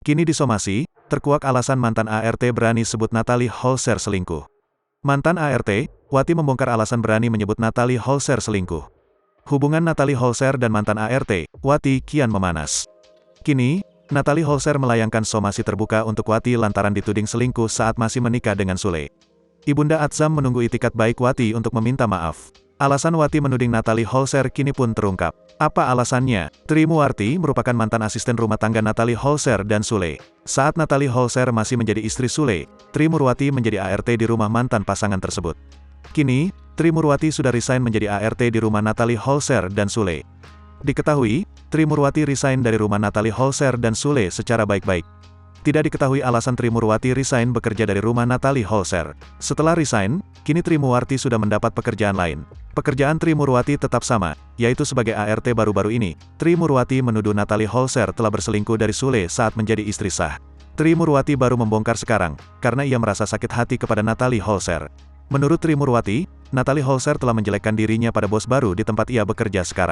Kini disomasi, terkuak alasan mantan ART berani sebut Natalie Holzer selingkuh. Mantan ART, Wati membongkar alasan berani menyebut Natalie Holzer selingkuh. Hubungan Natalie Holzer dan mantan ART, Wati, kian memanas. Kini, Natalie Holzer melayangkan somasi terbuka untuk Wati lantaran dituding selingkuh saat masih menikah dengan Sule. Ibunda Atzam menunggu itikat baik Wati untuk meminta maaf. Alasan Wati menuding Natalie Holzer kini pun terungkap. Apa alasannya? Tri Muwarti merupakan mantan asisten rumah tangga Natalie Holzer dan Sule. Saat Natalie Holzer masih menjadi istri Sule, Tri Muwarti menjadi ART di rumah mantan pasangan tersebut. Kini, Tri Muwarti sudah resign menjadi ART di rumah Natalie Holzer dan Sule. Diketahui, Tri Muwarti resign dari rumah Natalie Holzer dan Sule secara baik-baik. Tidak diketahui alasan Tri Muwarti resign bekerja dari rumah Natalie Holzer. Setelah resign, kini Tri Muwarti sudah mendapat pekerjaan lain. Pekerjaan Tri Muwarti tetap sama, yaitu sebagai ART baru-baru ini. Tri Muwarti menuduh Natalie Holzer telah berselingkuh dari Sule saat menjadi istri sah. Tri Muwarti baru membongkar sekarang, karena ia merasa sakit hati kepada Natalie Holzer. Menurut Tri Muwarti, Natalie Holzer telah menjelekkan dirinya pada bos baru di tempat ia bekerja sekarang.